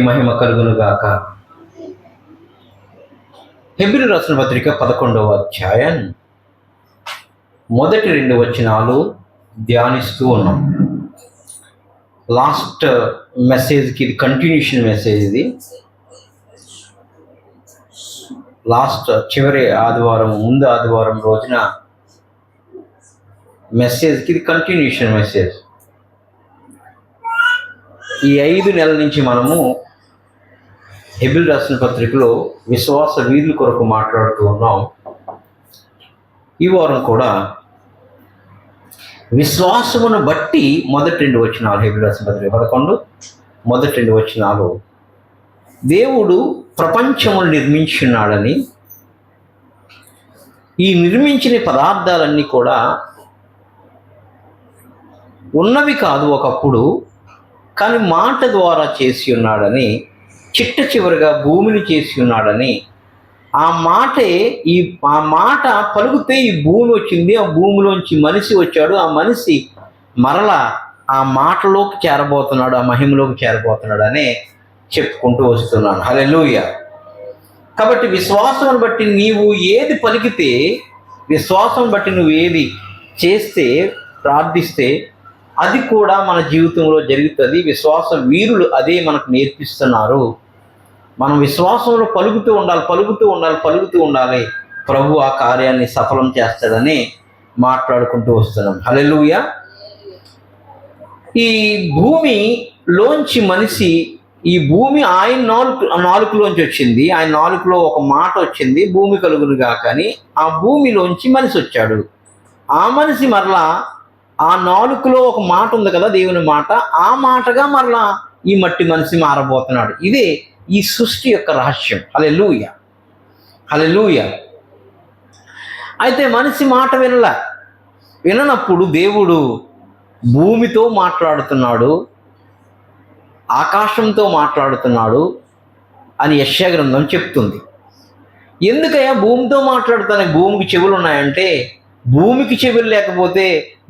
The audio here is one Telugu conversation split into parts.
మహిమ కలుగును గాక. హెబ్రీయులకు రాసిన పత్రిక 11వ అధ్యాయం మొదటి 2 వచనాలు ధ్యానిస్తూ ఉన్నాం. లాస్ట్ మెసేజ్కి ఇది కంటిన్యూషన్ మెసేజ్. ఇది చివరి ఆదివారం ముందు ఆదివారం రోజున మెసేజ్కి ఇది కంటిన్యూషన్ మెసేజ్. ఈ 5 నెలల నుంచి మనము హెబ్రీయులకు రాసిన పత్రికలో విశ్వాస వీరుల కొరకు మాట్లాడుతూ ఉన్నాం. ఈ వారం కూడా విశ్వాసమును బట్టి మొదటి 2 వచనాలు, హెబ్రీయులకు రాసిన పత్రిక 11 మొదటి 2 వచనాలు, దేవుడు ప్రపంచమును నిర్మించున్నాడని, ఈ నిర్మించిన పదార్థాలన్నీ కూడా ఉన్నవి కాదు ఒకప్పుడు, కానీ మాట ద్వారా చేసి ఉన్నాడని, చిట్ట చివరిగా భూమిని చేసి ఉన్నాడని, ఆ మాట పలుకుతే ఈ భూమి వచ్చింది, ఆ భూమిలోంచి మనిషి వచ్చాడు, ఆ మనిషి మరలా ఆ మాటలోకి చేరబోతున్నాడు, ఆ మహిమలోకి చేరబోతున్నాడు అని చెప్పుకుంటూ వస్తున్నాను. హల్లెలూయా. కాబట్టి విశ్వాసం బట్టి నీవు ఏది పలికితే, విశ్వాసం బట్టి నువ్వు ఏది చేస్తే, ప్రార్థిస్తే అది కూడా మన జీవితంలో జరుగుతుంది. విశ్వాస వీరులు అదే మనకు నేర్పిస్తున్నారు. మనం విశ్వాసంలో పలుకుతూ ఉండాలి. ప్రభు ఆ కార్యాన్ని సఫలం చేస్తాడని మాట్లాడుకుంటూ వస్తున్నాం. హల్లెలూయా. ఈ భూమిలోంచి మనిషి, ఈ భూమి ఆయన నాలుకలోంచి వచ్చింది. ఆయన నాలుకలో ఒక మాట వచ్చింది, భూమి కలుగును గాక అని. ఆ భూమిలోంచి మనిషి వచ్చాడు. ఆ మనిషి మరలా ఆ నాలుకలో ఒక మాట ఉంది కదా, దేవుని మాట, ఆ మాటగా మరలా ఈ మట్టి మనిషి మారబోతున్నాడు. ఇదే ఈ సృష్టి యొక్క రహస్యం. హల్లెలూయా, హల్లెలూయా. అయితే మనిషి మాట విననప్పుడు దేవుడు భూమితో మాట్లాడుతున్నాడు, ఆకాశంతో మాట్లాడుతున్నాడు అని యెషయా గ్రంథం చెప్తుంది. ఎందుకయ్యా భూమితో మాట్లాడుతానే? భూమికి చెవులు ఉన్నాయంటే, భూమికి చెవులు లేకపోతే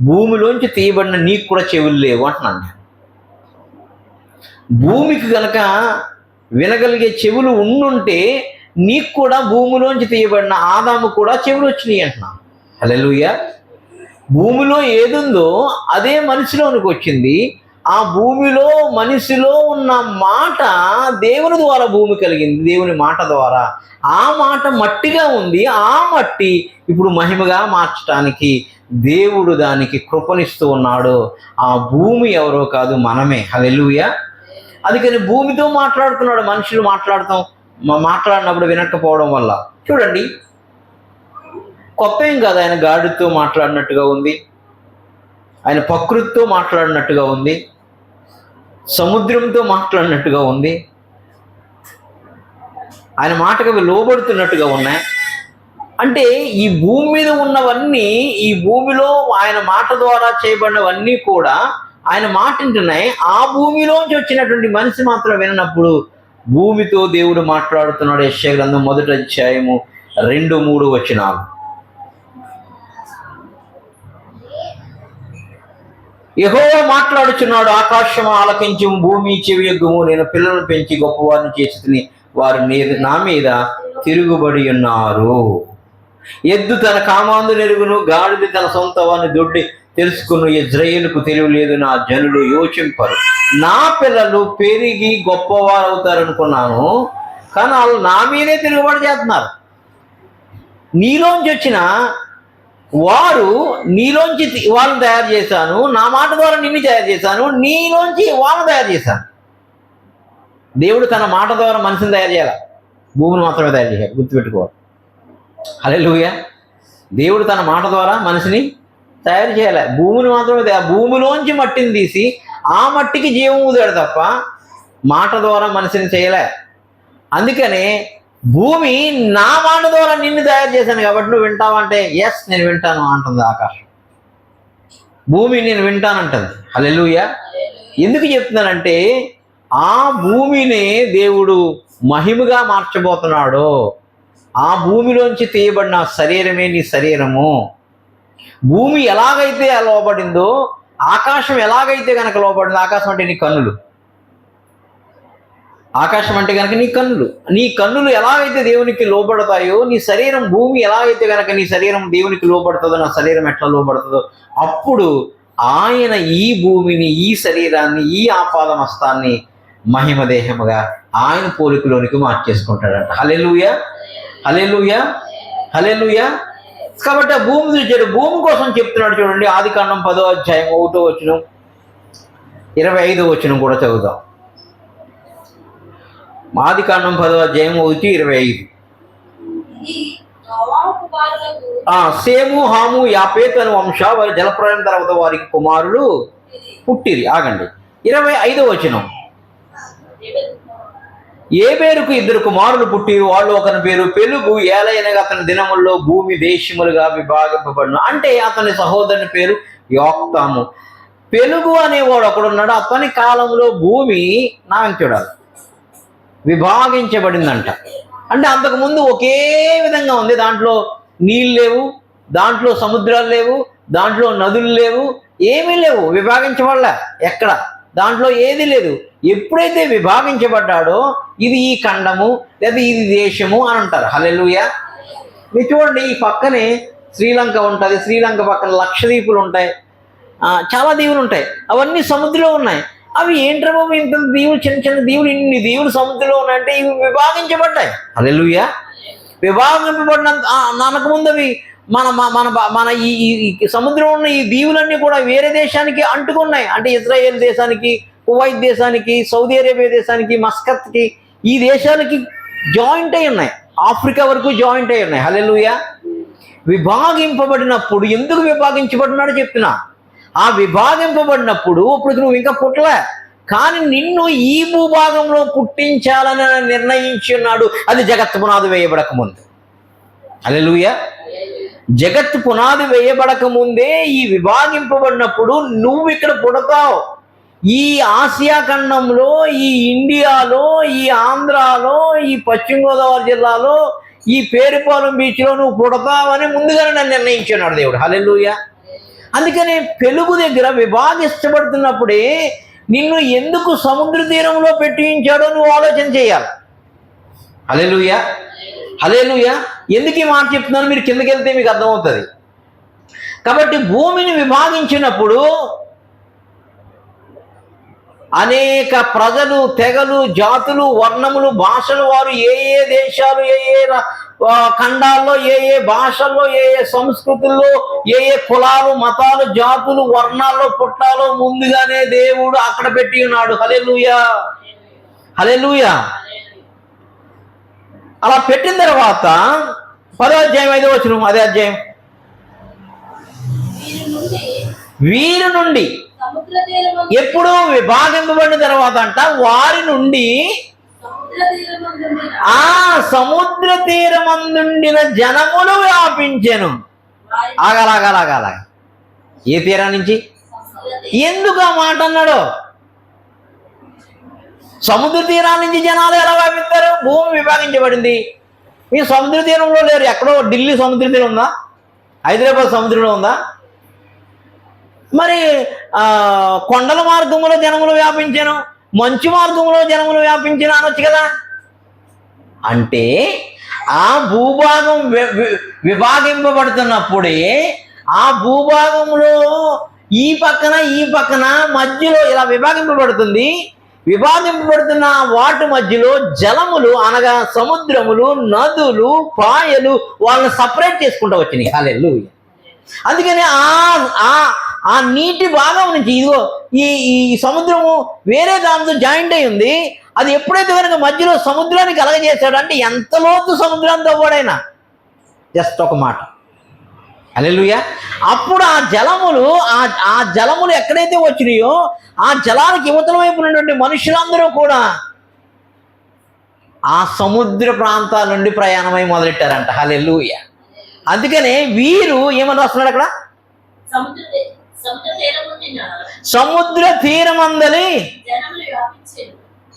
భూమిలోంచి తీయబడిన నీకు కూడా చెవులు లేవు అంటున్నాను నేను. భూమికి కనుక వినగలిగే చెవులు ఉండుంటే నీకు కూడా భూమిలోంచి తీయబడిన ఆదాము కూడా చెవులు వచ్చినాయి అంటున్నాను. హల్లెలూయా. భూమిలో ఏదుందో అదే మనిషిలోనికి వచ్చింది. ఆ భూమిలో మనిషిలో ఉన్న మాట దేవుని ద్వారా భూమి కలిగింది, దేవుని మాట ద్వారా. ఆ మాట మట్టిగా ఉంది. ఆ మట్టి ఇప్పుడు మహిమగా మార్చడానికి దేవుడు దానికి కృపనిస్తూ ఉన్నాడు. ఆ భూమి ఎవరో కాదు, మనమే. హల్లెలూయా. అందుకని భూమితో మాట్లాడుతున్నాడు. మనుషులు మాట్లాడినప్పుడు వినకపోవడం వల్ల చూడండి, కొత్త ఏం కాదు. ఆయన గాడితో మాట్లాడినట్టుగా ఉంది, ఆయన ప్రకృతితో మాట్లాడినట్టుగా ఉంది, సముద్రంతో మాట్లాడినట్టుగా ఉంది, ఆయన మాటకు లోబడుతున్నట్టుగా ఉన్నాయి. అంటే ఈ భూమి మీద ఉన్నవన్నీ, ఈ భూమిలో ఆయన మాట ద్వారా చేయబడినవన్నీ కూడా ఆయన మాట వింటున్నాయి. ఆ భూమిలోంచి వచ్చినటువంటి మనిషి మాత్రం విననప్పుడు భూమితో దేవుడు మాట్లాడుతున్నాడు. యెషయా గ్రంథం 1వ అధ్యాయము 2-3 వచనాలు. యెహోవా మాట్లాడుచున్నాడు, ఆకాశము ఆలకించుము, భూమి చెవియొగ్గుము, నేను పిల్లలను పెంచి గొప్పవారిని చేసి వారు నా మీద తిరుగుబడి ఉన్నారు. ఎద్దు తన కామాందు నెరుగును, గాడిద తన సొంత వారిని దొడ్డి తెలుసుకును. ఇజ్రాయేలుకు తెలివి లేదు, నా జనులు యోచింపరు. నా పిల్లలు పెరిగి గొప్పవారు అవుతారనుకున్నాను, కానీ వాళ్ళు నా మీదే తిరుగుబడి చేస్తున్నారు. నీలోంచి వచ్చిన వారు, నీలోంచి వాళ్ళని తయారు చేశాను, నా మాట ద్వారా నిన్ను తయారు చేశాను, నీలోంచి వాళ్ళని తయారు చేశాను. దేవుడు తన మాట ద్వారా మనిషిని తయారు చేయాలి, భూమిని మాత్రమే తయారు చేయాలి. గుర్తుపెట్టుకోవాలి. హల్లెలూయా. దేవుడు తన మాట ద్వారా మనిషిని తయారు చేయాలి, భూమిని మాత్రమే. భూమిలోంచి మట్టిని తీసి ఆ మట్టికి జీవం ఊదాడు తప్ప మాట ద్వారా మనిషిని చేయలే. అందుకనే భూమి నా మాట ద్వారా నిన్ను తయారు చేశాను కాబట్టి నువ్వు వింటావంటే ఎస్ నేను వింటాను అంటుంది ఆకాశం. భూమి నేను వింటానంటుంది. హల్లెలూయా. ఎందుకు చెప్తున్నానంటే ఆ భూమిని దేవుడు మహిమగా మార్చబోతున్నాడు. ఆ భూమిలోంచి తీయబడిన శరీరమే నీ శరీరము. భూమి ఎలాగైతే లోబడిందో, ఆకాశం ఎలాగైతే కనుక లోబడిందో, ఆకాశం అంటే నీ కన్నులు, ఆకాశం అంటే కనుక నీ కన్నులు ఎలాగైతే దేవునికి లోబడతాయో, నీ శరీరం భూమి ఎలాగైతే కనుక నీ శరీరం దేవునికి లోబడుతుందో, నా శరీరం ఎట్లా లోబడుతుందో, అప్పుడు ఆయన ఈ భూమిని, ఈ శరీరాన్ని, ఈ ఆపాదమస్తాన్ని మహిమ దేహముగా ఆయన పోలికలోనికి మార్చేసుకుంటాడంట. హల్లెలూయా, హల్లెలూయా, హల్లెలూయా. కాబట్టి ఆ భూమి చూచాడు, భూమి కోసం చెప్తున్నాడు చూడండి. ఆదికాండం 10వ అధ్యాయం 1వ వచనం 25వ వచనం కూడా చదువుదాం. ఆదికాండం 10వ అధ్యాయం 1:25. సేము, హాము, యాపేతు అను వంశ వారి జలప్రలయం తర్వాత వారికి కుమారులు పుట్టిరి. ఆగండి. 25వ వచనం. ఏబేరుకు 2 కుమారులు పుట్టిరు, వాళ్ళు ఒకని పేరు పెలుగు. ఏలైనగా అతని దినముల్లో భూమి దేశములుగా విభాగింపబడిన. అంటే అతని సహోదరుని పేరు యోక్తాము. పెలుగు అనేవాడు ఒకడున్నాడు. అతని కాలంలో భూమి చూడాలి విభాగించబడిందంట. అంటే అంతకుముందు ఒకే విధంగా ఉంది. దాంట్లో నీళ్ళు లేవు, దాంట్లో సముద్రాలు లేవు, దాంట్లో నదులు లేవు, ఏమీ లేవు. విభాగించబడలే ఎక్కడ, దాంట్లో ఏది లేదు. ఎప్పుడైతే విభాగించబడ్డాడో ఇది ఈ ఖండము లేదా ఇది దేశము అని అంటారు. హల్లెలూయా. మీరు చూడండి, ఈ పక్కనే శ్రీలంక ఉంటుంది. శ్రీలంక పక్కన లక్షద్వీపులు ఉంటాయి, చాలా దీవులు ఉంటాయి. అవన్నీ సముద్రంలో ఉన్నాయి. అవి ఏంట్రా బాబు, ఇంత దీవులు, చిన్న చిన్న దీవులు, ఇన్ని దీవులు సముద్రంలో ఉన్నాయంటే ఇవి విభాగించబడ్డాయి. హల్లెలూయా. విభాగింపబడినంత అనకముందు అవి మన మన మన ఈ సముద్రం ఉన్న ఈ దీవులన్నీ కూడా వేరే దేశానికి అంటుకున్నాయి. అంటే ఇజ్రాయేల్ దేశానికి, కువైట్ దేశానికి, సౌదీ అరేబియా దేశానికి, మస్కత్కి, ఈ దేశాలకి జాయింట్ అయి ఉన్నాయి. ఆఫ్రికా వరకు జాయింట్ అయి ఉన్నాయి. హల్లెలూయా. విభాగింపబడినప్పుడు, ఎందుకు విభాగించబడినాడో చెప్తున్నా. ఆ విభాగింపబడినప్పుడు ఇప్పుడు నువ్వు ఇంకా పుట్టలే, కానీ నిన్ను ఈ భూభాగంలో పుట్టించాలని నిర్ణయించి ఉన్నాడు. అది జగత్తు పునాది వేయబడక ముందు. హల్లెలూయా. జగత్తు పునాది వేయబడక ముందే ఈ విభాగింపబడినప్పుడు నువ్వు ఇక్కడ పుడతావు. ఈ ఆసియా ఖండంలో, ఈ ఇండియాలో, ఈ ఆంధ్రాలో, ఈ పశ్చిమ గోదావరి జిల్లాలో, ఈ పేరుపాలెం బీచ్లో నువ్వు పుడతావని ముందుగానే నన్ను నిర్ణయించున్నాడు దేవుడు. హల్లెలూయా. అందుకని పెలుగు దగ్గర విభాగించబడుతున్నప్పుడే నిన్ను ఎందుకు సముద్ర తీరంలో పెట్టించాడో నువ్వు ఆలోచన చేయాలి. హల్లెలూయా, హల్లెలూయా. ఎందుకు ఈ మాట చెప్తున్నాను, మీరు కిందకి వెళ్తే మీకు అర్థమవుతుంది. కాబట్టి భూమిని విభాగించినప్పుడు అనేక ప్రజలు, తెగలు, జాతులు, వర్ణములు, భాషలు, వారు ఏ ఏ దేశాలు, ఏ ఏ ఖండాల్లో, ఏ ఏ భాషల్లో, ఏ ఏ సంస్కృతుల్లో, ఏ ఏ కులాలు, మతాలు, జాతులు, వర్ణాల్లో పుట్టాలో ముందుగానే దేవుడు అక్కడ పెట్టి ఉన్నాడు. హల్లెలూయా, హల్లెలూయా. అలా పెట్టిన తర్వాత 10వ అధ్యాయం 5వ వచనం, అదే అధ్యాయం. వీరి నుండి ఎప్పుడు విభాగింపబడిన తర్వాత అంట, వారి నుండి సముద్ర తీరమందుండిన జనములు వ్యాపించెను. ఆగలాగలాగల ఏ తీరం నుంచి? ఎందుకు ఆ మాట అన్నాడు? సముద్ర తీరాల నుంచి జనాలు ఎలా వ్యాపిస్తారు? భూమి విభాగించబడింది. మీ సముద్ర తీరంలో లేరు. ఎక్కడో ఢిల్లీ సముద్ర తీరం ఉందా? హైదరాబాద్ సముద్రంలో ఉందా? మరి కొండల మార్గంలో జనములు వ్యాపించాను, మంచు మార్గంలో జనములు వ్యాపించాను అనొచ్చు కదా. అంటే ఆ భూభాగం విభాగింపబడుతున్నప్పుడే ఆ భూభాగంలో ఈ పక్కన మధ్యలో ఇలా విభాగింపబడుతుంది. విభాగింపబడుతున్న వాటి మధ్యలో జలములు అనగా సముద్రములు, నదులు, పాయలు వాళ్ళని సపరేట్ చేసుకుంటూ వచ్చినాయి. హల్లెలూయా. అందుకని ఆ నీటి భాగం నుంచి ఇదిగో ఈ సముద్రము వేరే దాంతో జాయింట్ అయి ఉంది. అది ఎప్పుడైతే కనుక మధ్యలో సముద్రాన్ని కలగజేశాడు అంటే ఎంత లోతు సముద్రాన్ని తవ్వాడైనా, జస్ట్ ఒక మాట. హల్లెలూయా. అప్పుడు ఆ జలములు ఎక్కడైతే వచ్చినాయో ఆ జలానికి యువతల వైపు ఉన్నటువంటి మనుషులందరూ కూడా ఆ సముద్ర ప్రాంతాల నుండి ప్రయాణమై మొదలెట్టారంట. హల్లెలూయా. అందుకనే వీరు ఏమని రాస్తున్నాడు అక్కడ? సముద్ర తీరమందలి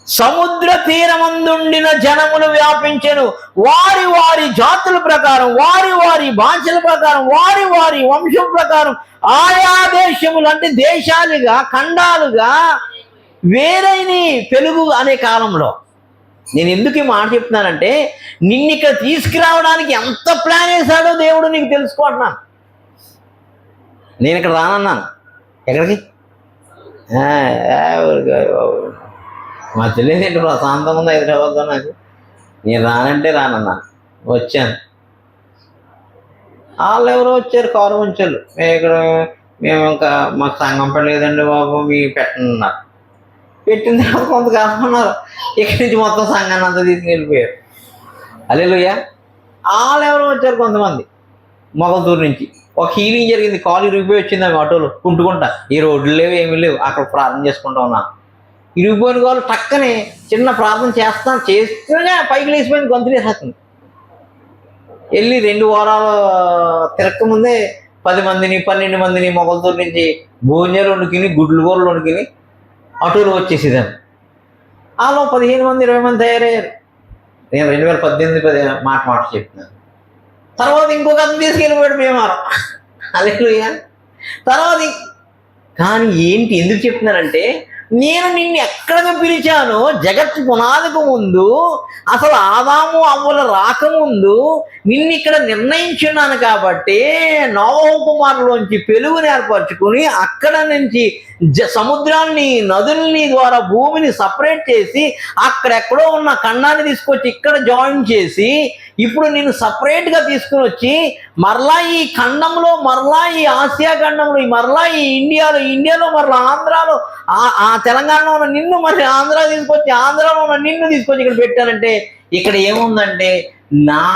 సముద్ర తీరమందుండిన జనములు వ్యాపించెను. వారి వారి జాతుల ప్రకారం, వారి వారి భాషల ప్రకారం, వారి వారి వంశం ప్రకారం ఆయా దేశములు అంటే దేశాలుగా, ఖండాలుగా వేరైన పెలుగు అనే కాలంలో నేను ఎందుకు ఈ మాట చెప్తున్నానంటే నిన్ను ఇక్కడ తీసుకురావడానికి ఎంత ప్లాన్ వేశాడో దేవుడు నీకు తెలుసుకోంటున్నాను. నేను ఇక్కడ రానన్నాను. ఎక్కడికి? మా తెలియదు ప్రశాంతంగా ఉంది హైదరాబాద్లో. నాకు నేను రానంటే రానన్నాను. వచ్చాను. వాళ్ళు ఎవరో వచ్చారు, కారు ఉంచారు. మేము ఇంకా మాకు సంఘం పడలేదండి బాబు, మీ పెట్టనున్నారు. పెట్టిన తర్వాత కొంతకాలం ఉన్నారు. ఇక్కడి నుంచి మొత్తం సంఘాన్ని అంతా తీసుకెళ్ళిపోయారు. హల్లెలూయా. వాళ్ళు ఎవరో వచ్చారు కొంతమంది మొగల్తూరు నుంచి. ఒక హీలింగ్ జరిగింది, కాలు ఇరిగిపోయి వచ్చింది. ఆమె ఆటోలో కుంటుకుంటా, ఈ రోడ్లు లేవు ఏమీ లేవు, అక్కడ ప్రార్థన చేసుకుంటా ఉన్నాను. ఇరిగిపోయిన వాళ్ళు టక్కనే చిన్న ప్రార్థన చేస్తూనే పైకి లేచిపోయింది, గొంతులు వేసేస్తుంది. వెళ్ళి 2 వారాలు తిరక్కముందే 10 మందిని 12 మందిని మొగల్తూరు నుంచి భోజనాలు వండుకుని గుడ్లు కూరలు వండుకుని ఆటోలో వచ్చేసేదాన్ని. ఆలో 15 మంది 20 మంది తయారయ్యారు. నేను 2018 మాట చెప్తున్నాను. తర్వాత ఇంకొక అతను తీసుకెళ్ళిపోయాడు భీమవరం. హల్లెలూయా. తర్వాత కానీ ఏంటి ఎందుకు చెప్తున్నానంటే, నేను నిన్ను ఎక్కడికి పిలిచానో జగత్తు పునాదికి ముందు, అసలు ఆదాము అవ్వల రాకముందు నిన్ను ఇక్కడ నిర్ణయించున్నాను. కాబట్టి నోవహు కుమారులోంచి పెలుగుని ఏర్పరచుకుని అక్కడ నుంచి సముద్రాన్ని నదుల్ని ద్వారా భూమిని సపరేట్ చేసి అక్కడెక్కడో ఉన్న ఖండాన్ని తీసుకొచ్చి ఇక్కడ జాయిన్ చేసి ఇప్పుడు నేను సపరేట్గా తీసుకుని వచ్చి మరలా ఈ ఖండంలో, మరలా ఈ ఆసియా ఖండంలో, మరలా ఈ ఇండియాలో మరలా ఆంధ్రాలో, ఆ తెలంగాణలో ఉన్న నిన్ను మరి ఆంధ్ర తీసుకొచ్చి, ఆంధ్రాలో ఉన్న నిన్ను తీసుకొచ్చి ఇక్కడ పెట్టానంటే ఇక్కడ ఏముందంటే నా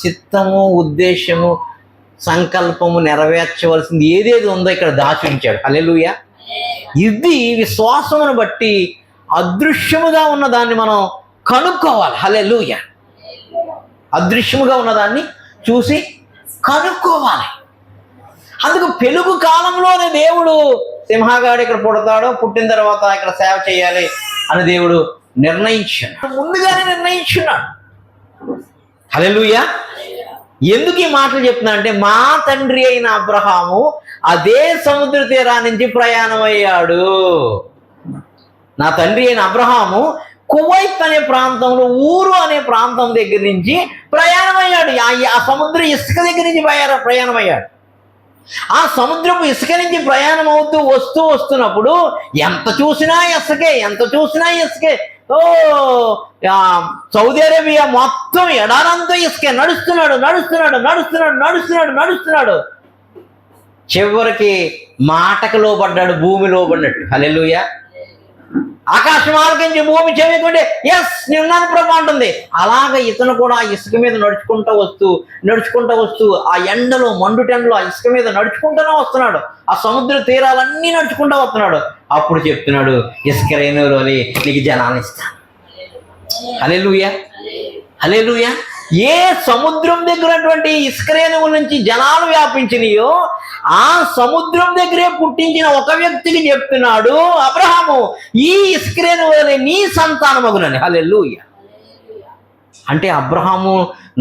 చిత్తము, ఉద్దేశము, సంకల్పము నెరవేర్చవలసింది ఏదేది ఉందో ఇక్కడ దాచి ఉంచాడు. హల్లెలూయా. ఇది విశ్వాసమును బట్టి అదృశ్యముగా ఉన్న దాన్ని మనం కనుక్కోవాలి. హల్లెలూయా. అదృశ్యముగా ఉన్నదాన్ని చూసి కనుక్కోవాలి. అందుకు పెలుగు కాలంలోనే దేవుడు సింహగాడు ఇక్కడ పుడతాడో, పుట్టిన తర్వాత ఇక్కడ సేవ చేయాలి అని దేవుడు నిర్ణయించున్నాడు, ముందుగానే నిర్ణయించున్నాడు. హల్లెలూయా. ఎందుకు ఈ మాటలు చెప్తున్నా అంటే, మా తండ్రి అయిన అబ్రహాము అదే సముద్ర తీరా నుంచి ప్రయాణం అయ్యాడు. నా తండ్రి అయిన అబ్రహాము కువైత్ అనే ప్రాంతంలో, ఊరు అనే ప్రాంతం దగ్గర నుంచి ప్రయాణమయ్యాడు. ఆ సముద్ర ఇసుక దగ్గర నుంచి ప్రయాణమయ్యాడు. ఆ సముద్రపు ఇసుక నుంచి ప్రయాణం అవుతూ వస్తున్నప్పుడు ఎంత చూసినా ఇసుకే. సౌదీ అరేబియా మొత్తం ఎడారంతా ఇసుకే. నడుస్తున్నాడు. చివరికి మాటకు లోబడ్డాడు, భూమి లోబడ్డాడు. హల్లెలూయా. ఆకాశం ఆలకించి భూమి చెవికుంటే ఎస్ నేనున్నాను ప్రభు అంటుంది. అలాగ ఇతను కూడా ఇసుక మీద నడుచుకుంటూ వస్తూ ఆ ఎండలో, మండుటెండలో ఆ ఇసుక మీద నడుచుకుంటూనే వస్తున్నాడు. ఆ సముద్ర తీరాలన్నీ నడుచుకుంటూ వస్తున్నాడు. అప్పుడు చెప్తున్నాడు, ఇసుకరేణువులో నీకు జనాన్ని ఇస్తాను. హల్లెలూయా. ఏ సముద్రం దగ్గరటువంటి ఇసుకరేణువుల నుంచి జనాలు వ్యాపించినాయో ఆ సముద్రం దగ్గరే పుట్టించిన ఒక వ్యక్తికి చెప్తున్నాడు, అబ్రహాము ఈ ఇసుకరేణువులనే నీ సంతానమగునని. హల్లెలూయా. అంటే అబ్రహాము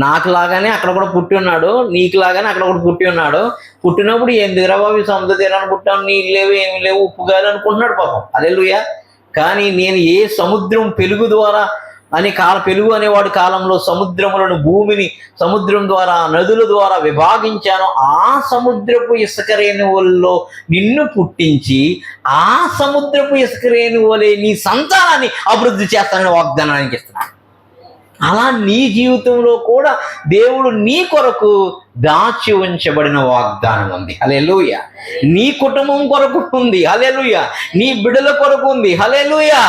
నాకులాగానే అక్కడ కూడా పుట్టి ఉన్నాడు, నీకులాగానే అక్కడ కూడా పుట్టి ఉన్నాడు. పుట్టినప్పుడు ఎందుకురా బాబు సముద్ర తీరాన్ని పుట్టాను, నీళ్ళు లేవు ఏమి లేవు, ఉప్పు గాలి అనుకుంటున్నాడు పాపం. హల్లెలూయా. కానీ నేను ఏ సముద్రం పెలుగు ద్వారా పెలుగు అనేవాడి కాలంలో సముద్రములను, భూమిని సముద్రం ద్వారా, నదుల ద్వారా విభాగించాను. ఆ సముద్రపు ఇసుక రేణువుల్లో నిన్ను పుట్టించి ఆ సముద్రపు ఇసుక రేణువులే నీ సంతానాన్ని అభివృద్ధి చేస్తానని వాగ్దానానికి ఇస్తున్నాను. అలా నీ జీవితంలో కూడా దేవుడు నీ కొరకు దాచి ఉంచబడిన వాగ్దానం ఉంది. హల్లెలూయా. నీ కుటుంబం కొరకు ఉంది. హల్లెలూయా. నీ బిడ్డల కొరకు ఉంది. హల్లెలూయా.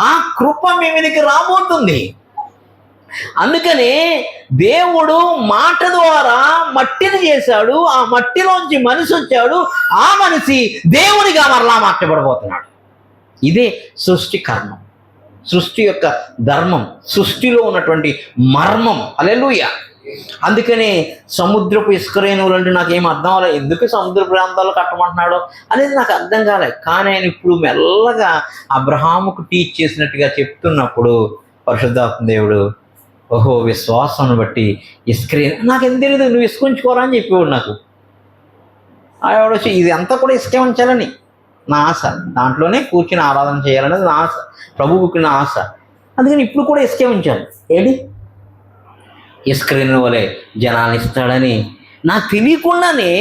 ఆ కృప మీ మీదకి రాబోతుంది. అందుకనే దేవుడు మాట ద్వారా మట్టిని చేశాడు. ఆ మట్టిలోంచి మనిషి వచ్చాడు. ఆ మనిషి దేవునిగా మరలా మార్చబడబోతున్నాడు. ఇదే సృష్టి కర్మం, సృష్టి యొక్క ధర్మం, సృష్టిలో ఉన్నటువంటి మర్మం. హల్లెలూయా. అందుకనే సముద్రపు ఇసుక రేణువులు అంటే నాకేం అర్థం అవ్వలేదు. ఎందుకు సముద్ర ప్రాంతాల్లో కట్టమంటున్నాడు అనేది నాకు అర్థం కాలేదు. కానీ ఆయన ఇప్పుడు మెల్లగా అబ్రహాముకు టీచ్ చేసినట్టుగా చెప్తున్నప్పుడు పరిశుద్ధాత్మ దేవుడు, ఓహో విశ్వాసం బట్టి ఇసుక నాకేం తెలియదు, నువ్వు ఇసుక ఉంచుకోరా అని చెప్పేవాడు నాకు. ఆవిడొచ్చి ఇది అంతా కూడా ఇసుకే ఉంచాలని నా ఆశ, దాంట్లోనే కూర్చుని ఆరాధన చేయాలనేది నా ఆశ, ప్రభువుకి నా ఆశ. అందుకని ఇప్పుడు కూడా ఇసుకే ఉంచాను. ఏడి ఇసుక రేణువుల వలె జనాన్ని ఇస్తాడని నాకు తెలియకుండానే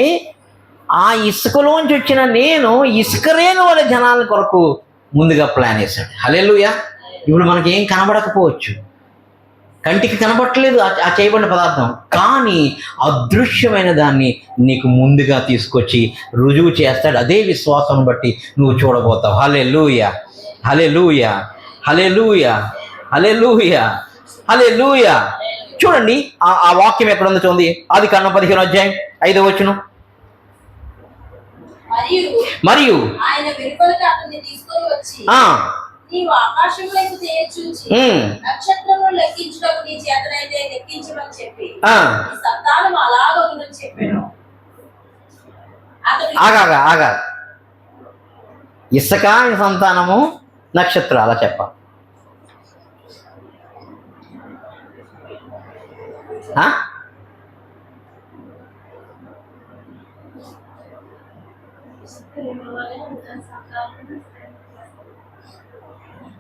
ఆ ఇసుకలోంచి వచ్చిన నేను ఇసుక రేణువుల వలె జనాల కొరకు ముందుగా ప్లాన్ వేశాడు. హల్లెలూయా. ఇప్పుడు మనకేం కనబడకపోవచ్చు, కంటికి కనబడట్లేదు ఆ చేయబడిన పదార్థం, కానీ అదృశ్యమైన దాన్ని నీకు ముందుగా తీసుకొచ్చి రుజువు చేస్తాడు. అదే విశ్వాసం బట్టి నువ్వు చూడబోతావు. హల్లెలూయా, హల్లెలూయా, హల్లెలూయా, హల్లెలూయా, హల్లెలూయా. చూడండి ఆ వాక్యం ఎక్కడ ఉందో చూడండి. ఆదికాండం 15వ అధ్యాయం 5వ వచనం. మరియు ఆయన వెలుపలికి అతన్ని తీసుకొని వచ్చి నీవు ఆకాశంలోకి తేజూచి నక్షత్రములను లెక్కించుటకు నీ చేతనైతే లెక్కించమని చెప్పి నీ సంతానం అలాగ ఉందని చెప్పాను. ఆగా ఇసుక సంతానము నక్షత్రం అలా చెప్పాలి.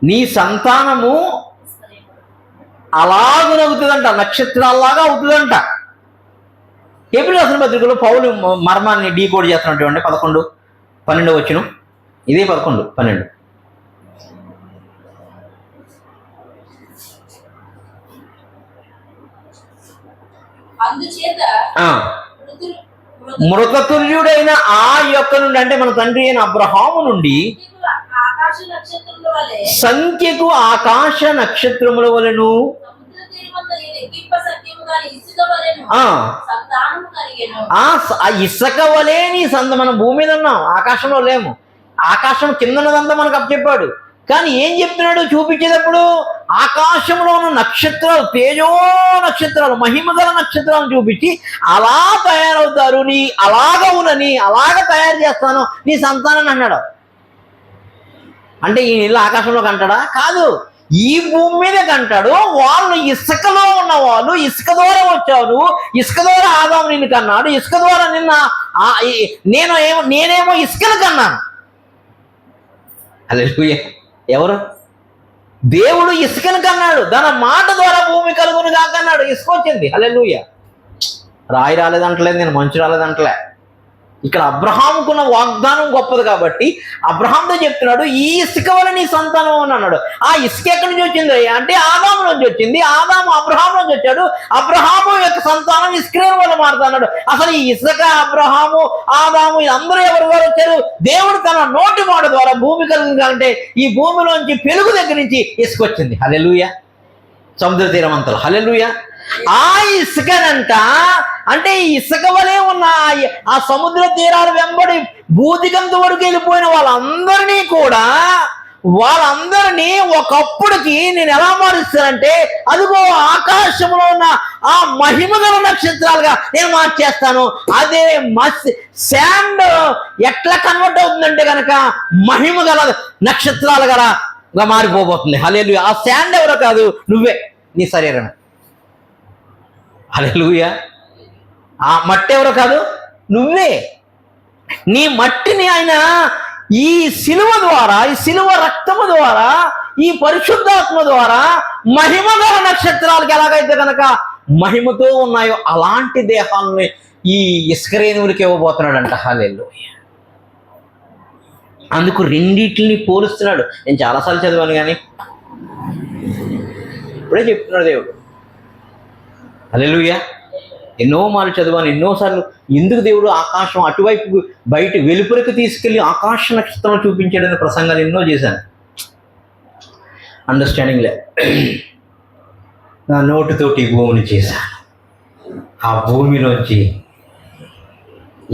నీ సంతానము అలాగునవుతుందంట, నక్షత్రాల్లాగా అవుతుందంట. హెబ్రీ రాసిన పత్రికలో పౌలు మర్మాన్ని డీకోడ్ చేస్తున్నటువంటి 11-12 వచనం. ఇదే 11-12. మృతతుల్యుడైన ఆ యొక్క నుండి, అంటే మన తండ్రి అయిన అబ్రహాము నుండి సంఖ్యకు ఆకాశ నక్షత్రముల వలెను ఆ ఇసుక వలే నీ మనం భూమి మీద ఉన్నాం, ఆకాశంలో లేము. ఆకాశం కింద ఉన్నదంతా మనకు అప్పచెప్పాడు. కానీ ఏం చెప్తున్నాడు చూపించేటప్పుడు? ఆకాశంలో ఉన్న నక్షత్రాలు, తేజో నక్షత్రాలు, మహిమగల నక్షత్రాలను చూపించి అలా తయారవుతారు, నీ అలాగా ఉన్నని అలాగ తయారు చేస్తాను నీ సంతానాన్ని అన్నాడు. అంటే ఈ నీళ్ళు ఆకాశంలో కంటాడా? కాదు, ఈ భూమి మీద కంటాడు. వాళ్ళు ఇసుకలో ఉన్న వాళ్ళు, ఇసుక ద్వారా వచ్చారు, ఇసుక ద్వారా ఆదాము నిన్ను కన్నాడు, ఇసుక ద్వారా నేనేమో ఇసుకను కన్నాను. హల్లెలూయా. ఎవరు? దేవుడు ఇసుకను కన్నాడు, తన మాట ద్వారా భూమి కలుగును కాకన్నాడు, ఇసుక వచ్చింది. హల్లెలూయా. రాయి రాలేదంటలేదు నేను, మంచు రాలేదంటలే. ఇక్కడ అబ్రహాముకున్న వాగ్దానం గొప్పది కాబట్టి అబ్రహాంతో చెప్తున్నాడు, ఈ ఇసుక వల్ల నీ సంతానం అని అన్నాడు. ఆ ఇసుక ఎక్కడి నుంచి వచ్చింది అంటే ఆదాము నుంచి వచ్చింది. ఆదాము అబ్రహాం నుంచి వచ్చాడు, అబ్రహాము యొక్క సంతానం ఇస్రాయేలు వల్ల మారుతున్నాడు. అసలు ఈ ఇసుక, అబ్రహాము, ఆదాము అందరూ ఎవరి వారు వచ్చారు? దేవుడు తన నోటి మాట ద్వారా భూమి కలిగిందంటే ఈ భూమిలోంచి పెలుగు దగ్గర నుంచి ఇసుక వచ్చింది. హల్లెలూయా. సముద్ర తీరం అంతలో. హల్లెలూయా. ఆ ఇసుకనంట, అంటే ఈ ఇసుక వలె ఉన్న ఆ సముద్ర తీరాలు వెంబడి భూదిగంత వరకు వెళ్ళిపోయిన వాళ్ళందరినీ ఒకప్పుడుకి నేను ఎలా మారుస్తానంటే, అదిగో ఆకాశంలో ఉన్న ఆ మహిమగల నక్షత్రాలుగా నేను మార్చేస్తాను. అదే శాండ్ ఎట్లా కన్వర్ట్ అవుతుందంటే కనుక మహిమగల నక్షత్రాలుగా మారిపోబోతుంది. హల్లెలూయా. ఆ శాండ్ ఎవరో కాదు, నువ్వే, నీ శరీరం. హల్లెలూయా. ఆ మట్టి ఎవరో కాదు, నువ్వే. నీ మట్టిని ఆయన ఈ శిలువ ద్వారా, ఈ శిలువ రక్తము ద్వారా, ఈ పరిశుద్ధాత్మ ద్వారా మహిమగల నక్షత్రాలకు ఎలాగైతే కనుక మహిమతో ఉన్నాయో అలాంటి దేహాలని ఈ ఇసుక రేణువులకి ఇవ్వబోతున్నాడంట. హల్లెలూయా. అందుకు రెండింటిని పోలుస్తున్నాడు. నేను చాలాసార్లు చదివాను కానీ ఇప్పుడే చెప్తున్నాడు దేవుడు. హల్లెలూయా. ఎన్నో మార్లు చదివాను, ఎన్నోసార్లు. ఎందుకు దేవుడు ఆకాశం అటువైపు బయట వెలుపలికి తీసుకెళ్ళి ఆకాశ నక్షత్రం చూపించాడని ప్రసంగాలు ఎన్నో చేశాను. అండర్స్టాండింగ్లే. నా నోటితోటి భూమిని చేశాను, ఆ భూమిలోంచి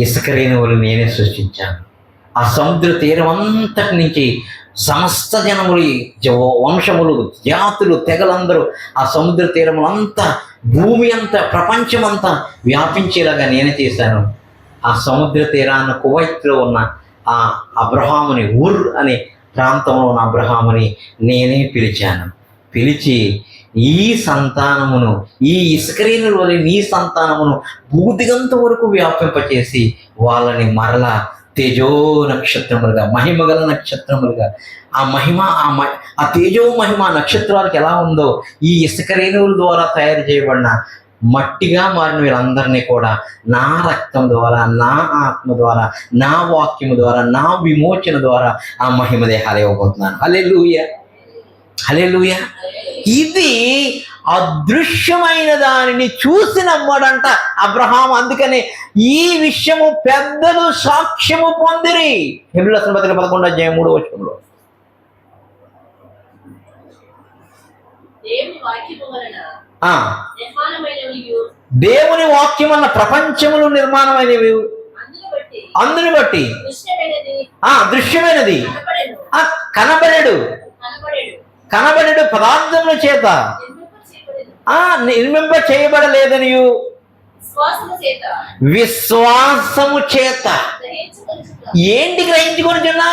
ఇసుక రేణువులు నేనే సృష్టించాను. ఆ సముద్ర తీరం అంతటి నుంచి సమస్త జనములు, వంశములు, జాతులు, తెగలందరూ ఆ సముద్ర తీరములంతా, భూమి అంతా, ప్రపంచమంతా వ్యాపించేలాగా నేనే చేశాను. ఆ సముద్ర తీరాన్ని కువైత్లో ఉన్న ఆ అబ్రహాముని, ఊర్ అనే ప్రాంతంలో ఉన్న అబ్రహాముని నేనే పిలిచాను. పిలిచి ఈ సంతానమును, ఈ ఇసుకరేణుల వలె నీ సంతానమును భూదిగంత వరకు వ్యాపింపచేసి వాళ్ళని మరలా తేజో నక్షత్రములుగా, మహిమగల నక్షత్రములుగా, ఆ తేజో మహిమ నక్షత్రాలకు ఎలా ఉందో ఈ ఇసుకరేణువుల ద్వారా తయారు చేయబడిన మట్టిగా మారిన వీళ్ళందరినీ కూడా నా రక్తం ద్వారా, నా ఆత్మ ద్వారా, నా వాక్యము ద్వారా, నా విమోచన ద్వారా ఆ మహిమ దేహాలు ఇవ్వబోతున్నాను. హల్లెలూయా, హల్లెలూయా. ఇది అదృశ్యమైన దానిని చూసి నమ్మడంట అబ్రహాం. అందుకనే ఈ విషయము పెద్దలు సాక్ష్యము పొందిరి. హెబ్రీయుల రాసిన పత్రిక 11:3 దేవుని వాక్యం అన్న ప్రపంచములు నిర్మాణమైనవి, అందుని బట్టి దృశ్యమైనది కనబడేడు పదార్థముల చేత నిర్మింప చేయబడలేదని విశ్వాసము చేత. ఏంటి గ్రహించుకొనిచున్నా?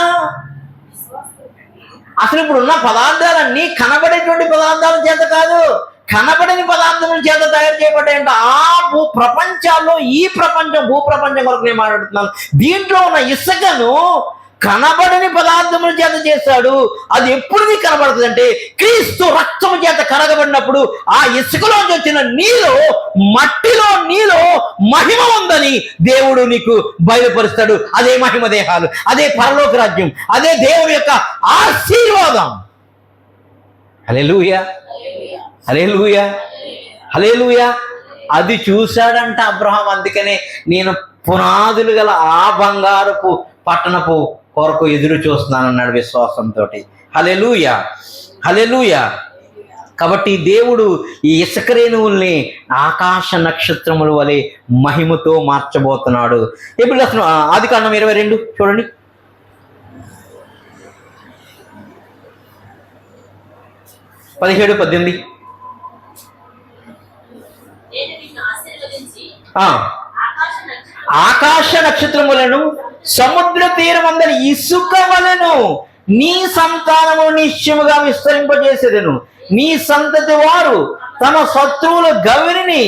అసలు ఇప్పుడు ఉన్న పదార్థాలన్నీ కనబడేటువంటి పదార్థాల చేత కాదు, కనబడని పదార్థముల చేత తయారు చేయబడ్డాయంట. ఆ ప్రపంచాల్లో ఈ భూప్రపంచం కొరకు నేను మాట్లాడుతున్నాను. దీంట్లో ఉన్న ఇసుకను కనబడని పదార్థముల చేత చేశాడు. అది ఎప్పుడు కనబడుతుంది అంటే క్రీస్తు రక్తము చేత కరగబడినప్పుడు ఆ ఇసుకలోంచి వచ్చిన మట్టిలో నీలో మహిమ ఉందని దేవుడు నీకు బయలుపరుస్తాడు. అదే మహిమ దేహాలు, అదే పరలోక రాజ్యం, అదే దేవుని యొక్క ఆశీర్వాదం. హల్లెలూయా, హల్లెలూయా, హల్లెలూయా. అది చూశాడంట అబ్రహాం. అందుకనే నేను పునాదులు గల ఆ బంగారపు పట్టణపు కొరకు ఎదురు చూస్తున్నానన్నాడు విశ్వాసంతో. హల్లెలూయా, హల్లెలూయా. కాబట్టి దేవుడు ఈ ఇసుక రేణువుల్ని ఆకాశ నక్షత్రముల వలె మహిమతో మార్చబోతున్నాడు. ఇప్పుడు అసలు ఆదికాండం 22 చూడండి. 17-18. ఆకాశ నక్షత్రములను సముద్ర తీరమందరి ఇసుక వలెను నీ సంతానము నిశ్చయముగా విస్తరింపజేసేదను. నీ సంతతి వారు తమ శత్రువుల గవిని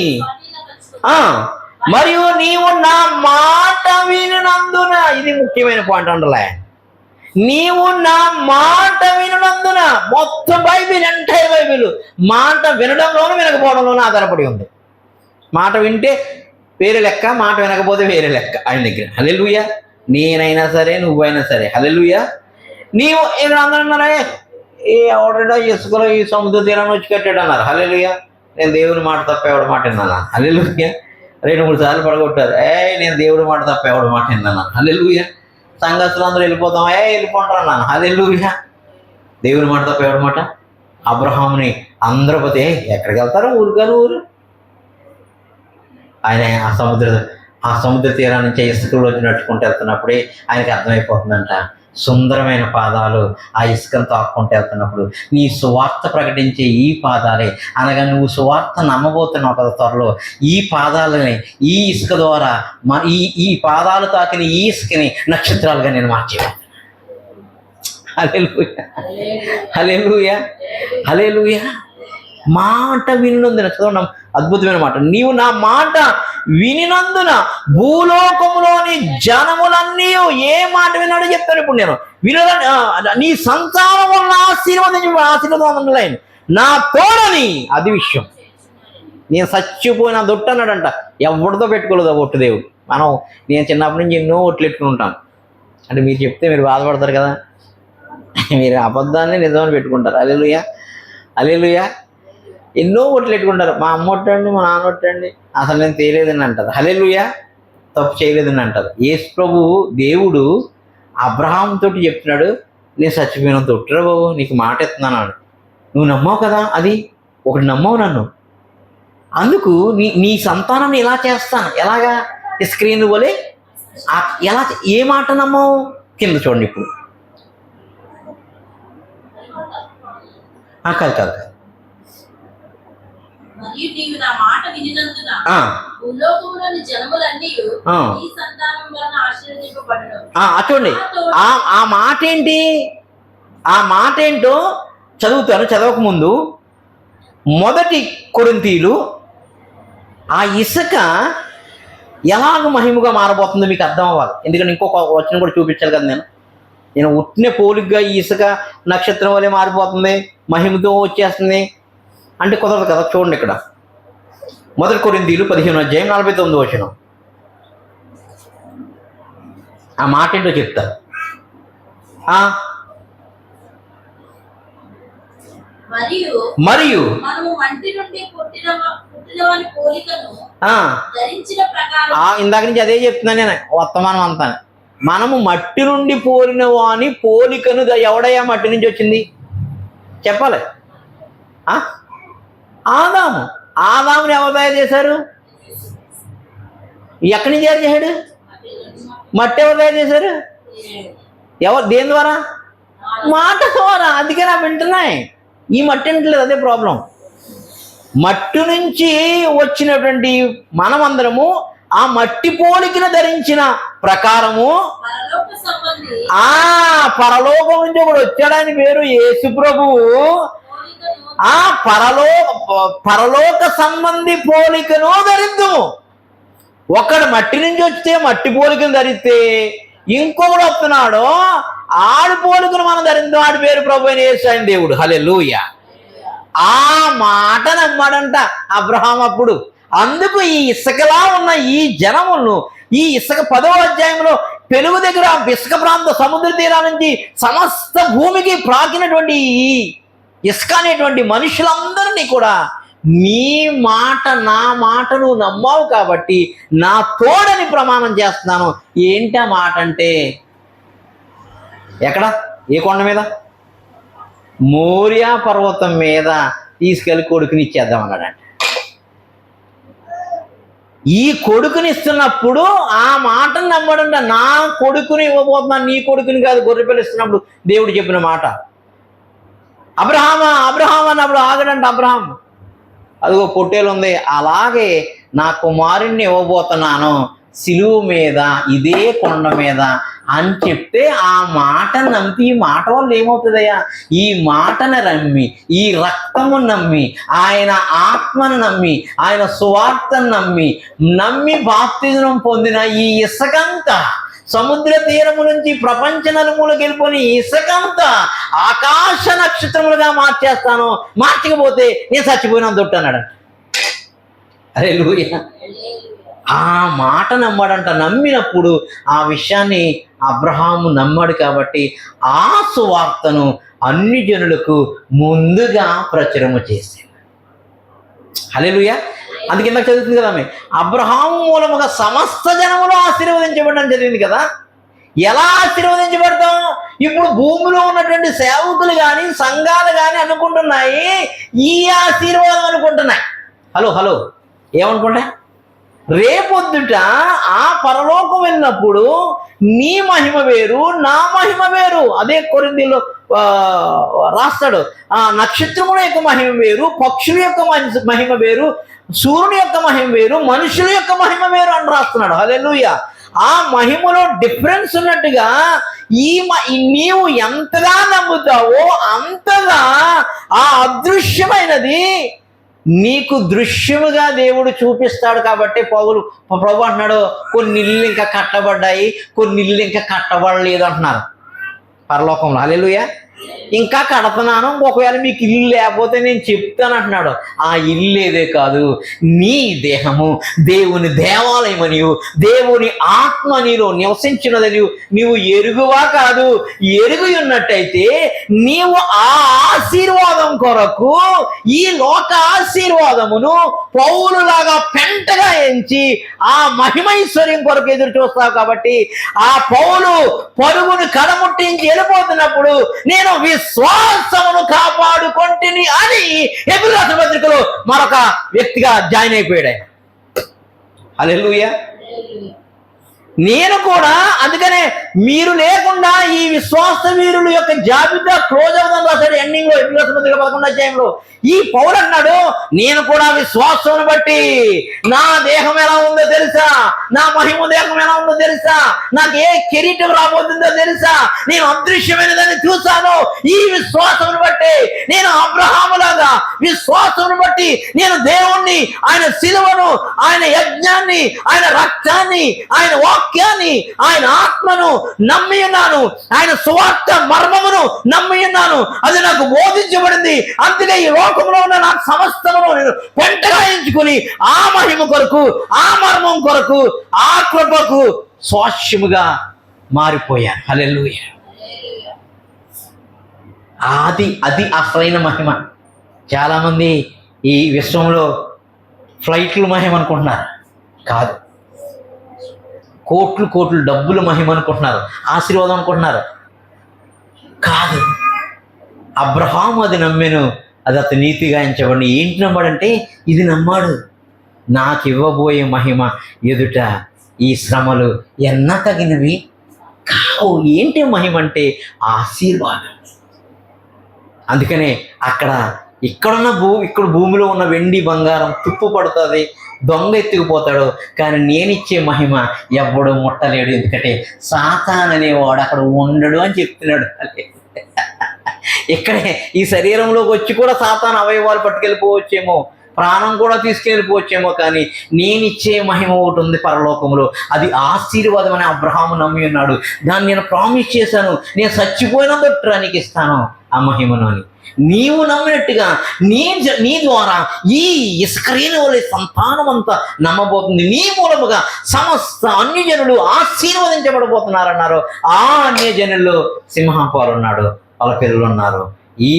మరియు నీవు నా మాట వినునందున, ఇది ముఖ్యమైన పాయింట్ అండర్లే, నీవు నా మాట వినునందున. మొత్తం బైబిల్, ఎంటైర్ బైబిల్ మాట వినడంలోనూ వినకపోవడంలోనూ ఆధారపడి ఉంది. మాట వింటే వేరే లెక్క, మాట వినకపోతే వేరే లెక్క ఆయన దగ్గర. హల్లెలూయా. నేనైనా సరే, నువ్వైనా సరే. హల్లెలూయా. నీవు అందరూ అన్నారే, ఎవడో ఇసుకలో ఈ సముద్ర తీరాన్ని వచ్చి కట్టాడు అన్నారు. హల్లెలూయా. నేను దేవుని మాట తప్ప ఎవడి మాట విన్నాను. హల్లెలూయా. 2-3 సార్లు పడగొట్టారు. నేను దేవుడి మాట తప్ప ఎవడి మాట విన్నాను. హల్లెలూయా. సంఘస్థులు అందరూ వెళ్ళిపోతాం, వెళ్ళిపోంటారు అన్నాను. హల్లెలూయా. దేవుని మాట తప్ప ఎవడి మాట? అబ్రహాముని అందరూ పోతే ఎక్కడికి వెళ్తారో ఊరు ఆయన ఆ సముద్ర తీరాన్ని నుంచి ఇసుకలో వచ్చి నడుచుకుంటూ వెళ్తున్నప్పుడే ఆయనకి అర్థమైపోతుందంట. సుందరమైన పాదాలు ఆ ఇసుకను తాక్కుంటూ వెళ్తున్నప్పుడు నీ సువార్త ప్రకటించే ఈ పాదాలే, అనగా నువ్వు సువార్త నమ్మబోతున్నావు కదా త్వరలో, ఈ పాదాలని ఈ ఇసుక ద్వారా ఈ పాదాలు తాకిన ఈ ఇసుకని నక్షత్రాలుగా నేను మార్చేవాను. హల్లెలూయా, హల్లెలూయా, హల్లెలూయా. మాట వినినందున, చదవడం అద్భుతమైన మాట, నీవు నా మాట వినినందున భూలోకములోని జనములన్నీ ఏ మాట విన్నాడో చెప్తాను. ఇప్పుడు నేను నీ సంతానం వల్ల ఆశీర్వాదం నా తోడని, అది విషయం. నేను చచ్చిపోయిన దొట్టు అన్నాడంట. ఎవరితో పెట్టుకోలేదు ఒట్టు దేవుడు. నేను చిన్నప్పటి నుంచి ఎన్నో ఒట్లు పెట్టుకుని ఉంటాను. అంటే మీరు చెప్తే మీరు బాధపడతారు కదా, మీరు అబద్ధాన్ని నిజమని పెట్టుకుంటారు. హల్లెలూయా, హల్లెలూయా. ఎన్నో ఒట్లు పెట్టుకుంటారు. మా అమ్మ ఒట్టండి, మా నాన్న ఒట్టండి, అసలు నేను తేలేదని అంటారు. హల్లెలూయా. తప్పు చేయలేదని అంటారు. యేసు ప్రభు దేవుడు అబ్రహాం తోటి చెప్తున్నాడు, నేను చచ్చిపోయినంత ఒట్టురా బాబు, నీకు మాట ఎత్తున్నాను. నువ్వు నమ్మావు కదా, అది ఒకటి నమ్మావు నన్ను, అందుకు నీ సంతానాన్ని ఇలా చేస్తాను. ఎలాగా? స్క్రీన్ వలే. ఎలా? ఏ మాట నమ్మావు? కింద చూడండి. ఇప్పుడు కాదు చూడండి. ఆ మాట ఏంటి? ఆ మాట ఏంటో చదువుతాను. చదవక ముందు మొదటి కొరింథీలు ఆ ఇసుక ఎలాగ మహిమగా మారబోతుందో మీకు అర్థం అవ్వాలి. ఎందుకంటే ఇంకొక వచనం కూడా చూపించాలి కదా. నేను ఉట్టిన పోలికగా ఈ ఇసుక నక్షత్రం వల్లే మారిపోతుంది, మహిమతో వచ్చేస్తుంది అంటే కుదరదు కదా. చూడండి ఇక్కడ మొదటి కొరింథీలు 15:49 ఆ మాట ఏంటో చెప్తారు. మరియు ఇందాక నుంచి అదే చెప్తున్నాను నేను, వర్తమానం అంతా. మనము మట్టి నుండి పోలిన వాని పోలికను ఎవడయ్యా మట్టి నుంచి వచ్చింది చెప్పాలి. ఆదాముని ఎవరు తయారు చేశారు? ఎక్కడి నుంచి తయారు చేశాడు? మట్టి ఎవరు తయారు చేశారు? ఎవరు? దేని ద్వారా? మాట ద్వారా. అందుకే నా వింటున్నాయి. ఈ మట్టి అంటలేదు, అదే ప్రాబ్లం. మట్టి నుంచి వచ్చినటువంటి మనమందరము ఆ మట్టి పోలికను ధరించిన ప్రకారము పరలోకం నుంచి ఒకడు వచ్చాడని పేరు యేసు ప్రభువు. ఆ పరలోక సంబంధి పోలికను ధరిద్దాము. ఒకడు మట్టి నుంచి వస్తే మట్టి పోలికను ధరిస్తే ఇంకొకడు వస్తున్నాడు, ఆడి పోలికను మనం ధరిద్దాం. ఆడి పేరు ప్రభు అయిన యేసు ఆయన దేవుడు. హల్లెలూయా. ఆ మాట నమ్మాడంట అబ్రహాం అప్పుడు. అందుకు ఈ ఇసుకలా ఉన్న ఈ జనములను, ఈ ఇసుక 10వ అధ్యాయంలో పెలుగు దగ్గర ఇసుక ప్రాంత సముద్ర తీరా నుంచి సమస్త భూమికి ప్రాకినటువంటి ఈ ఇసుక అనేటువంటి మనుషులందరినీ కూడా నీ మాట నా మాటను నమ్మావు కాబట్టి నా తోడని ప్రమాణం చేస్తున్నాను. ఏంటి ఆ మాట అంటే? ఎక్కడ? ఏ కొండ మీద? మోరియా పర్వతం మీద తీసుకెళ్ళి కొడుకుని ఇచ్చేద్దాం అన్నాడంట. ఈ కొడుకుని ఇస్తున్నప్పుడు ఆ మాటను నమ్మడంట. నా కొడుకుని ఇవ్వబోతున్నాను, నీ కొడుకుని కాదు. గొర్రెపిల్ల ఇస్తున్నప్పుడు దేవుడు చెప్పిన మాట. అబ్రహాం అన్నప్పుడు ఆగడంట అబ్రహాం. అదిగో పొట్టేలు ఉంది. అలాగే నా కుమారుణ్ణి ఇవ్వబోతున్నాను సిలువ మీద, ఇదే కొండ మీద అని చెప్తే ఆ మాటను నమ్మి, ఈ మాట వల్ల ఏమవుతుందయ్యా? ఈ మాటను నమ్మి, ఈ రక్తము నమ్మి, ఆయన ఆత్మను నమ్మి, ఆయన సువార్తను నమ్మి బాప్తిజం పొందిన ఈ ఇసుకంతా, సముద్ర తీరము నుంచి ప్రపంచ నలుమూలకి వెళ్ళిపోయి ఇసుకంతా ఆకాశ నక్షత్రములుగా మార్చేస్తాను, మార్చకపోతే నేను చచ్చిపోయినా దొట్టు అన్నాడు. హల్లెలూయా. ఆ మాట నమ్మాడంట. నమ్మినప్పుడు ఆ విషయాన్ని అబ్రహాము నమ్మాడు కాబట్టి ఆ సువార్తను అన్ని జనులకు ముందుగా ప్రచురము చేశాడు. హల్లెలూయా. అందుకే ఇందాక చదువుతుంది కదా, అబ్రహాము మూలముగా సమస్త జనములు ఆశీర్వదించబడడం జరిగింది కదా. ఎలా ఆశీర్వదించబడతాం? ఇప్పుడు భూమిలో ఉన్నటువంటి సేవకులు కానీ సంఘాలు కానీ అనుకుంటున్నాయి ఈ ఆశీర్వాదం అనుకుంటున్నాయి. హలో ఏమనుకుంటా? రేపొద్దుట ఆ పరలోకం వెళ్ళినప్పుడు నీ మహిమ వేరు, నా మహిమ వేరు. అదే కొరింథీలో రాస్తాడు. ఆ నక్షత్రముల యొక్క మహిమ వేరు, పక్షుల యొక్క మహిమ వేరు, సూర్యుని యొక్క మహిమ వేరు, మనుషుల యొక్క మహిమ వేరు అని రాస్తున్నాడు. హల్లెలూయా. ఆ మహిమలో డిఫరెన్స్ ఉన్నట్టుగా నీవు ఎంతగా నమ్ముతావో అంతగా ఆ అదృశ్యమైనది నీకు దృశ్యముగా దేవుడు చూపిస్తాడు. కాబట్టి ప్రభు అంటున్నాడు, కొన్ని ఇల్లు ఇంకా కట్టబడ్డాయి, కొన్ని ఇల్లు ఇంకా కట్టబడలేదు అంటున్నారు పరలోకంలో. హల్లెలూయా. ఇంకా కడుతున్నాను, ఒకవేళ మీకు ఇల్లు లేకపోతే నేను చెప్తాను అంటున్నాడు. ఆ ఇల్లు ఏదే కాదు, నీ దేహము దేవుని దేవాలయమని, దేవుని ఆత్మ నీలో నివసించినదని నీవు ఎరుగువా కాదు? ఎరుగు ఉన్నట్టయితే నీవు ఆ ఆశీర్వాదం కొరకు, ఈ లోక ఆశీర్వాదమును పౌలులాగా పెంటగా ఎంచి ఆ మహిమైశ్వర్యం కొరకు ఎదురు చూస్తావు. కాబట్టి ఆ పౌలు పరుగును కడముట్టించి వెళ్ళిపోతున్నప్పుడు నేను విశ్వాసమును కాపాడుకొంటిని అని హెబ్రీ రాసిన పత్రికలో మరొక వ్యక్తిగా జాయిన్ అయిపోయాడు ఆయన. హల్లెలూయా. నేను కూడా అందుకనే మీరు లేకుండా ఈ విశ్వాస వీరుల యొక్క జాబితా క్లోజ్ అవుతుంది రాశాడు ఎండింగ్ లో 11 అధ్యాయంలో. ఈ పౌలు అన్నాడు, నేను కూడా విశ్వాసం బట్టి నా దేహం ఎలా ఉందో తెలుసా, నా మహిమ దేహం ఎలా ఉందో తెలుసా, నాకు ఏ కిరీటం రాబోతుందో తెలుసా, నేను అదృశ్యమైన దాన్ని చూశాను. ఈ విశ్వాసం బట్టి నేను అబ్రహాములాగా విశ్వాసం బట్టి నేను దేవుణ్ణి, ఆయన శిలువను, ఆయన యజ్ఞాన్ని, ఆయన రక్తాన్ని, ఆయన వాక్యాన్ని, ఆయన ఆత్మను నమ్మి ఉన్నాను. ఆయన సువార్త మర్మమును నమ్మి ఉన్నాను. అది నాకు బోధించబడింది. అందుకే ఈ లోకంలో ఉన్న నాకు సమస్తమును నేను పెంటగాయించుకుని ఆ మహిమ కొరకు, ఆ మర్మం కొరకు, ఆ కృపకు స్వాస్యముగా మారిపోయాను. హల్లెలూయా. అది అసలైన మహిమ. చాలామంది ఈ విశ్వంలో ఫ్లైట్లు మహిమ అనుకుంటున్నారు. కాదు. కోట్లు డబ్బులు మహిమ అనుకుంటున్నారు, ఆశీర్వాదం అనుకుంటున్నారు. కాదు. అబ్రహాము అది నమ్మెను, అది అతను నీతిగా ఎంచబడి. ఏంటి నమ్మాడంటే ఇది నమ్మాడు, నాకు ఇవ్వబోయే మహిమ ఎదుట ఈ శ్రమలు ఎన్న తగినవి కావు. ఏంటి మహిమ అంటే ఆశీర్వాదం. అందుకనే ఇక్కడ భూమిలో ఉన్న వెండి బంగారం తుప్పు పడుతుంది, దొంగ ఎత్తుకుపోతాడు. కానీ నేనిచ్చే మహిమ ఎవ్వడు ముట్టలేడు. ఎందుకంటే సాతాన్ అనేవాడు అక్కడ ఉండడు అని చెప్తున్నాడు. ఇక్కడే ఈ శరీరంలోకి వచ్చి కూడా సాతాన్ అవయవాలు పట్టుకెళ్ళిపోవచ్చేమో, ప్రాణం కూడా తీసుకెళ్ళిపోవచ్చేమో, కానీ నేనిచ్చే మహిమ ఒకటి ఉంది పరలోకంలో. అది ఆశీర్వాదం అని అబ్రహాము నమ్మి ఉన్నాడు. దాన్ని నేను ప్రామిస్ చేశాను, నేను చచ్చిపోయినందుకు నీకు ఇస్తాను ఆ మహిమను అని. నీవు నమ్మినట్టుగా నీ ద్వారా ఈ ఇస్కరేలు వలె సంతానం అంతా నమ్మబోతుంది. నీ మూలముగా సమస్త అన్యజనులు ఆశీర్వదించబడబోతున్నారన్నారు. ఆ అన్యజనుల్లో సింహపాలు ఉన్నాడు, వాళ్ళ పిల్లలు ఉన్నారు. ఈ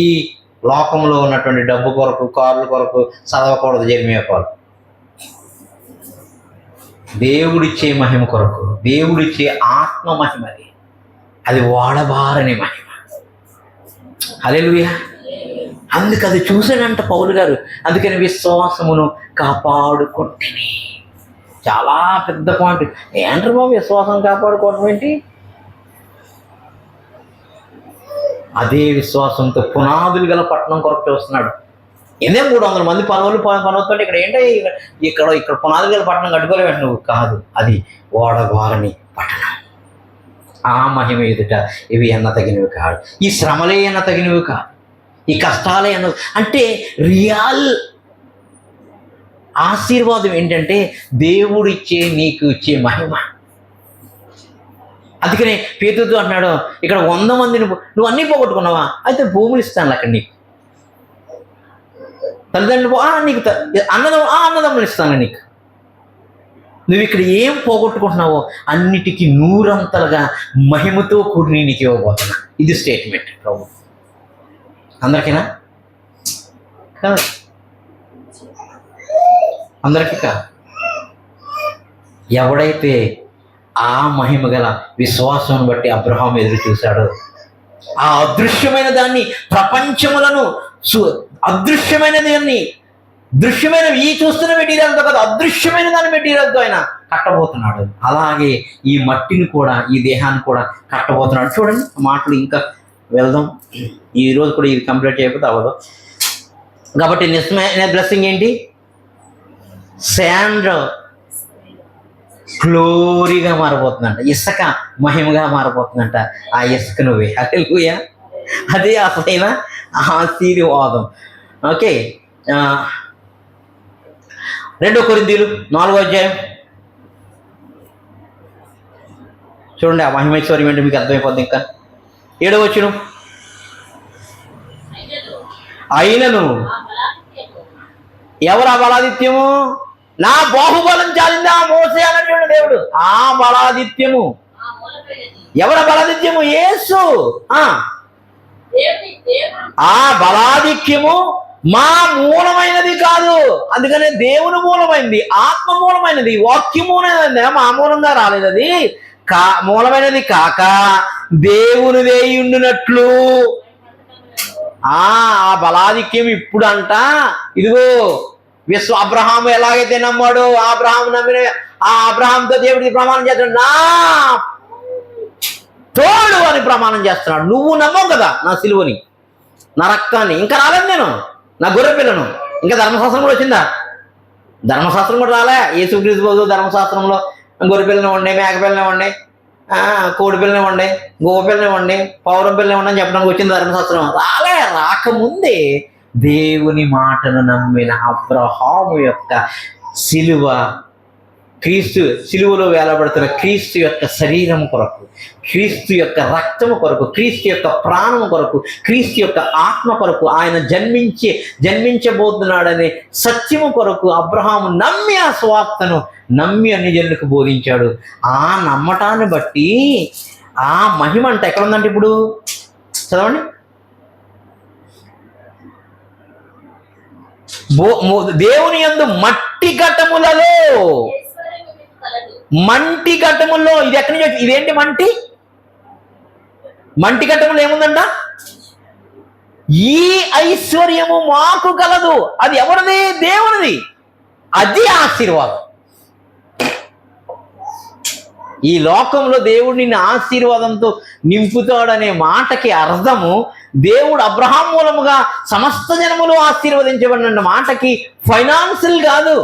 లోకంలో ఉన్నటువంటి డబ్బు కొరకు, కార్ల కొరకు చదవకూడదు జెర్మియా పాలు. దేవుడిచ్చే మహిమ కొరకు, దేవుడిచ్చే ఆత్మ మహిమ, అది వాడబారని మహిమ. హల్లెలూయా. అందుకు అది చూసాడంట పౌలు గారు. అందుకని విశ్వాసమును కాపాడుకుంటేనే. చాలా పెద్ద పాయింట్. ఏంటారు బాబు విశ్వాసం కాపాడుకోవడం ఏంటి? అదే విశ్వాసంతో పునాదులు గల పట్టణం కొరకు చూస్తున్నాడు. 300 మంది పనులతో ఇక్కడ పునాదులు గల పట్టణం కట్టుకోలేవు నువ్వు. కాదు, అది ఓడబారని పట్టణం. ఆ మహిమ ఎదుట ఇవి ఎన్న తగినవి కాదు, ఈ శ్రమలే ఎన్న తగినవి కాదు, ఈ కష్టాలే అంటే రియల్ ఆశీర్వాదం ఏంటంటే దేవుడిచ్చే, నీకు ఇచ్చే మహిమ. అందుకనే పేతురుతో అన్నాడు, ఇక్కడ 100 మందిని నువ్వు అన్నీ పోగొట్టుకున్నావా, అయితే భూములు ఇస్తాను అక్కడ నీకు, తల్లిదండ్రులు నీకు అన్నదమ్ములు ఇస్తాను నీకు. నువ్వు ఇక్కడ ఏం పోగొట్టుకుంటున్నావో అన్నిటికీ 100 మహిమతో కూడి నీకు ఇవ్వబోతున్నా. ఇది స్టేట్మెంట్ ప్రభు. అందరికీనా? కాదు, అందరికీ కాదు. ఎవడైతే ఆ మహిమ గల విశ్వాసం బట్టి అబ్రహాం ఎదురు చూశాడో, ఆ అదృశ్యమైన దాన్ని, ప్రపంచములను అదృశ్యమైన దాన్ని, దృశ్యమైన ఈ చూస్తున్న మెటీరియల్తో కాదు, అదృశ్యమైన దాని మెటీరియల్తో ఆయన కట్టబోతున్నాడు. అలాగే ఈ మట్టిని కూడా, ఈ దేహాన్ని కూడా కట్టబోతున్నాడు. చూడండి మాటలు ఇంకా వెళ్దాం. ఈరోజు కూడా ఇది కంప్లీట్ చేయకపోతే అవ్వదు. కాబట్టి నిజమైన బ్లెస్సింగ్ ఏంటి? శాండ్ గ్లోరీగా మారిపోతుందంట, ఇసుక మహిమగా మారిపోతుందంట. ఆ ఇసుక నువ్వే. హల్లెలూయా. అదే అసలైన ఆశీర్వాదం. ఓకే, 2 కొరింథీయులు 4వ అధ్యాయం చూడండి. ఆ మహిమైశ్వర్యం ఏంటో మీకు అర్థమైపోద్ది. ఇంకా 7వ వచనం, అయినను ఎవరు ఆ బలాదిత్యము? నా బాహుబలం చాలింది ఆ మోసే అన్నటువంటి దేవుడు. ఆ బలాదిత్యము ఎవరి బలాదిత్యము? యేసు. ఆ బలాధిక్యము మా మూలమైనది కాదు. అందుకనే దేవుని మూలమైనది, ఆత్మ మూలమైనది, వాక్యమూలమైనది. మా మూలంగా రాలేదు. అది మూలమైనది కాక దేవునిదే ఉండునట్లు. ఆ బలాధిక్యం ఇప్పుడు అంట, ఇదిగో అబ్రహాము ఎలాగైతే నమ్మాడో, అబ్రహాము నమ్మిన ఆ అబ్రహాంతో దేవుడికి ప్రమాణం చేస్తాడు, నా అని ప్రమాణం చేస్తున్నాడు. నువ్వు నమ్మవు కదా నా సిలువని, నా రక్తాన్ని. ఇంకా రాలేదు నేను, నా గొర్రె పిల్లను. ఇంకా ధర్మశాస్త్రం కూడా వచ్చిందా? ధర్మశాస్త్రం కూడా రాలే. యేసుక్రీస్తు బాబు ధర్మశాస్త్రంలో గొర్రె పిల్లని వండే, మేక పిల్లని వండే, కోడి పిల్లని వండే, గోవ పిల్లని వండే, పౌరం పిల్లని వండి అని చెప్పడానికి వచ్చింది ధర్మశాస్త్రం? రాలే. రాకముందే దేవుని మాటను నమ్మిన అబ్రహాము యొక్క సిలువ, క్రీస్తు సిలువలో వేలబడుతున్న క్రీస్తు యొక్క శరీరం కొరకు, క్రీస్తు యొక్క రక్తము కొరకు, క్రీస్తు యొక్క ప్రాణము కొరకు, క్రీస్తు యొక్క ఆత్మ కొరకు, ఆయన జన్మించబోతున్నాడనే సత్యము కొరకు అబ్రహాము నమ్మి ఆ సువార్తను నమ్మి అన్ని జనులకు బోధించాడు. ఆ నమ్మటాన్ని బట్టి ఆ మహిమ అంటే ఎక్కడ ఉందంటే, ఇప్పుడు చదవండి, దేవుని యందు మట్టి ఘటములలో, మంటి ఘటముల్లో, ఇది ఎక్కడి నుంచి వచ్చింది? ఇదేంటి మంటి ఘటములు ఏముందంట? ఈ ఐశ్వర్యము మాకు కలదు. అది ఎవరిది? దేవునిది. అది ఆశీర్వాదం. ఈ లోకంలో దేవుడు నిన్ను ఆశీర్వాదంతో నింపుతాడనే మాటకి అర్థము, దేవుడు అబ్రహాం మూలముగా సమస్త జనములు ఆశీర్వదించబడిన మాటకి ఫైనాన్షియల్ కాదు.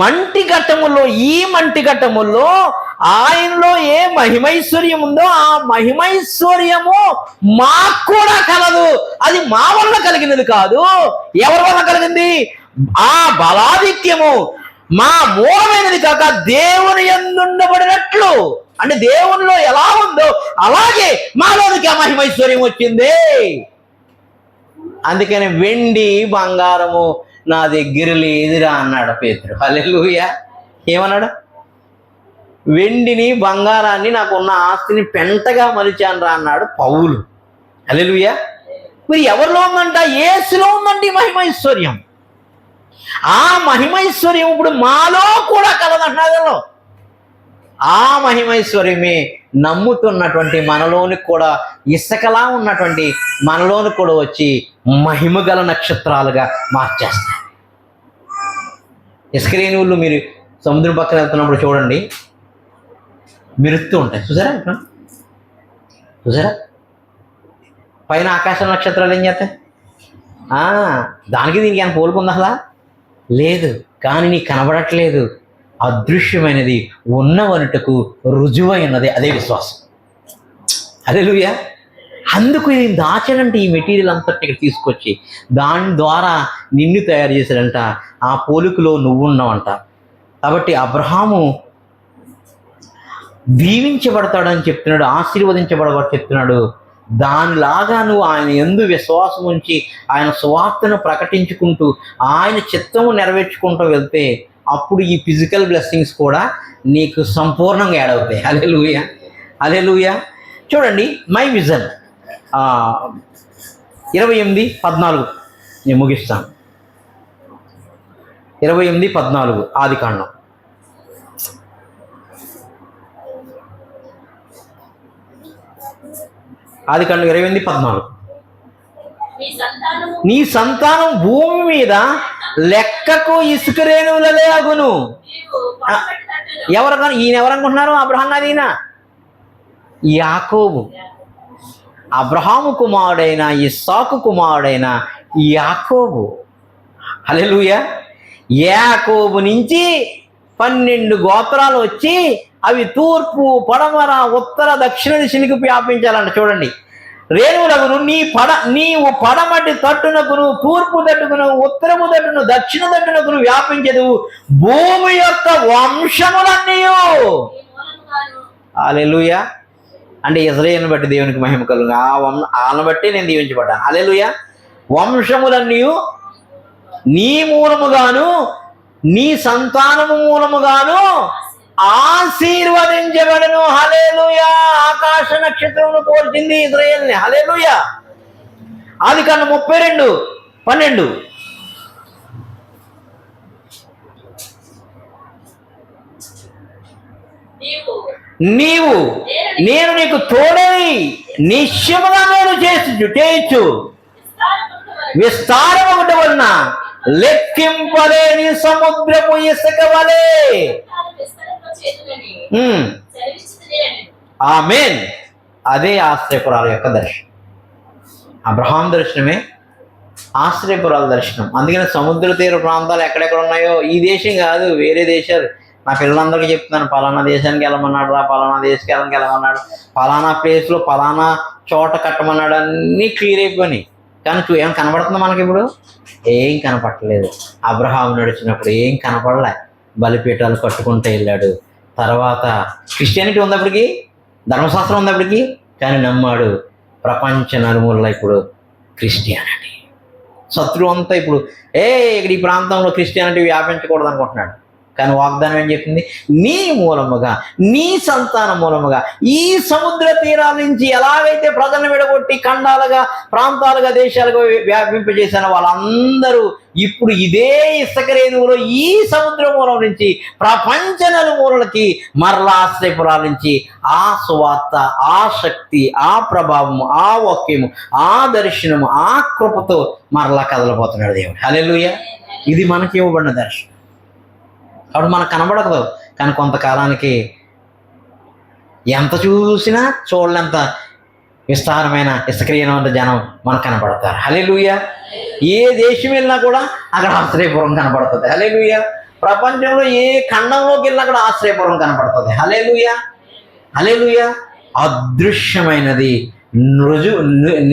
మంటి ఘట్టములో, ఈ మంటి ఘట్టములో ఆయనలో ఏ మహిమైశ్వర్యం ఉందో ఆ మహిమైశ్వర్యము మాకు కూడా కలదు. అది మా వల్ల కలిగినది కాదు. ఎవరి వల్ల కలిగింది? ఆ బలాధిక్యము మా మూలమైనది కాక దేవుని యందుండబడినట్లు, అంటే దేవునిలో ఎలా ఉందో అలాగే మాలోనికి ఆ మహిమైశ్వర్యం వచ్చింది. అందుకని వెండి బంగారము నా దగ్గర లేదురా అన్నాడు పేతురు. హల్లెలూయా. ఏమన్నాడు? వెండిని బంగారాన్ని, నాకున్న ఆస్తిని పెంటగా మలిచాను రా అన్నాడు పౌలు. హల్లెలూయా. మరి ఎవరిలో ఉందంట? యేసులో ఉందండి మహిమైశ్వర్యం. ఆ మహిమైశ్వర్యం ఇప్పుడు మాలో కూడా కలదంటున్నాడు. ఆ మహిమైశ్వర్యమే నమ్ముతున్నటువంటి మనలోనికి కూడా, ఇసుకలా ఉన్నటువంటి మనలోనికి కూడా వచ్చి మహిమగల నక్షత్రాలుగా మార్చేస్తాయి. ఇసుక రేణువులు మీరు సముద్రం పక్కన వెళ్తున్నప్పుడు చూడండి, మెరుస్తూ ఉంటాయి. చూసారా? ఇక్కడ చూసారా? పైన ఆకాశ నక్షత్రాలు ఏం చేస్తాయి? దానికి దీనికి ఏమైనా పోలుకుందా? అసలు లేదు. కానీ నీకు కనబడట్లేదు. అదృశ్యమైనది ఉన్నవనుటకు రుజువైనది, అదే విశ్వాసం. హల్లెలూయా. అందుకు ఇది దాచాడంటే, ఈ మెటీరియల్ అంతటి ఇక్కడ తీసుకొచ్చి దాని ద్వారా నిన్ను తయారు చేశాడంట. ఆ పోలికలో నువ్వు ఉన్నావంట. కాబట్టి అబ్రహాము దీవించబడతాడని చెప్తున్నాడు, ఆశీర్వదించబడబడి చెప్తున్నాడు. దానిలాగా నువ్వు ఆయన యందు విశ్వాసం ఉంచి ఆయన సువార్తను ప్రకటించుకుంటూ ఆయన చిత్తము నెరవేర్చుకుంటూ వెళ్తే అప్పుడు ఈ ఫిజికల్ బ్లెస్సింగ్స్ కూడా నీకు సంపూర్ణంగా యాడ్ అవుతాయి. హల్లెలూయా. హల్లెలూయా. చూడండి, మై విజన్ 28:14 నేను ముగిస్తాను. 28:14 ఆదికాండం. ఆదికాండం 28:14. నీ సంతానం భూమి మీద లెక్కకు ఇసుక రేణువులలే అగును. ఎవరు? ఈయన ఎవరనుకుంటున్నారు? అబ్రహాం కాదు, ఈయన యాకోబు. అబ్రహాము కుమారుడైన ఇస్సాకు కుమారుడైన యాకోబు. హల్లెలూయా. యాకోబు నుంచి 12 గోత్రాలు వచ్చి అవి తూర్పు, పడమర, ఉత్తర, దక్షిణ దిశలకు వ్యాపించాలంట. చూడండి, రేణువులగును నీవు పడమటి తట్టునకును, తూర్పు తట్టుకును, ఉత్తరము తట్టును, దక్షిణ తట్టునకును వ్యాపించదు భూమి యొక్క వంశములన్నీ. హల్లెలూయా. అంటే ఇశ్రాయేలును బట్టి దేవునికి మహిమ కలుగు. వాళ్ళని బట్టి నేను దీవించబడ్డాను. హల్లెలూయా. వంశములన్నీ నీ మూలముగాను నీ సంతానము మూలముగాను ఆశీర్వదించబడను. హల్లెలూయా. ఆకాశ నక్షత్రమును పోల్చింది ఇశ్రాయేలుని. హల్లెలూయా. ఆదికాండం 32:12. నేను నీకు తోడై నిశ్చయముగా నేను చేయొచ్చు. విస్తారం ఒకటి వలన లెక్కింపలేని సముద్రపు ఇసుక వలె. ఆమేన్. అదే ఆశ్రయపురాల యొక్క దర్శనం. అబ్రహాం దర్శనమే ఆశ్రయపురాల దర్శనం. అందుకని సముద్ర తీర ప్రాంతాలు ఎక్కడెక్కడ ఉన్నాయో, ఈ దేశం కాదు, వేరే దేశాలు. నా పిల్లలందరికీ చెప్తున్నాను, పలానా దేశానికి వెళ్ళమన్నాడు రా, పలానా దేశానికి వెళ్ళమన్నాడు, పలానా ప్లేస్లో పలానా చోట కట్టమన్నాడు, అన్నీ క్లియర్ అయిపోయినాయి. కానీ ఏం కనపడుతుంది మనకి ఇప్పుడు? ఏం కనపడలేదు. అబ్రహాం నడిచినప్పుడు ఏం కనపడలే. బలిపీఠాలు కట్టుకుంటూ వెళ్ళాడు. తర్వాత క్రిస్టియానిటీ ఉన్నప్పటికీ, ధర్మశాస్త్రం ఉన్నప్పటికీ, కానీ నమ్మాడు. ప్రపంచ నలుమూలలో ఇప్పుడు క్రిస్టియానిటీ. శత్రువు అంతా ఇప్పుడు ఇక్కడ ఈ ప్రాంతంలో క్రిస్టియానిటీ వ్యాపించకూడదు అనుకుంటున్నాడు. కానీ వాగ్దానం ఏం చెప్పింది? నీ మూలముగా, నీ సంతానం మూలముగా ఈ సముద్ర తీరాల నుంచి ఎలాగైతే ప్రజలను విడగొట్టి ఖండాలుగా, ప్రాంతాలుగా, దేశాలుగా వ్యాపింపజేశానో వాళ్ళందరూ ఇప్పుడు ఇదే ఇసుక రేణువులో ఈ సముద్ర మూలం నుంచి ప్రపంచ నలుమూలలకి మరలా ఆశ్రయపురాల నుంచి ఆ సువార్త, ఆ శక్తి, ఆ ప్రభావము, ఆ వాక్యము, ఆ దర్శనము, ఆ కృపతో మరలా కదలబోతున్నాడు దేవుడు. హల్లెలూయా. ఇది మనకి ఇవ్వబడిన దర్శనం. అప్పుడు మనకు కనబడదు, కానీ కొంతకాలానికి ఎంత చూసినా చూడలేంత విస్తారమైన ఇసుకరీయనంత జనం మనకు కనపడతారు. హల్లెలూయా. ఏ దేశం వెళ్ళినా కూడా అక్కడ ఆశ్రయపురం కనపడుతుంది. హల్లెలూయా. ప్రపంచంలో ఏ ఖండంలోకి వెళ్ళినా కూడా ఆశ్రయపురం కనపడుతుంది. హల్లెలూయా. హల్లెలూయా. అదృశ్యమైనది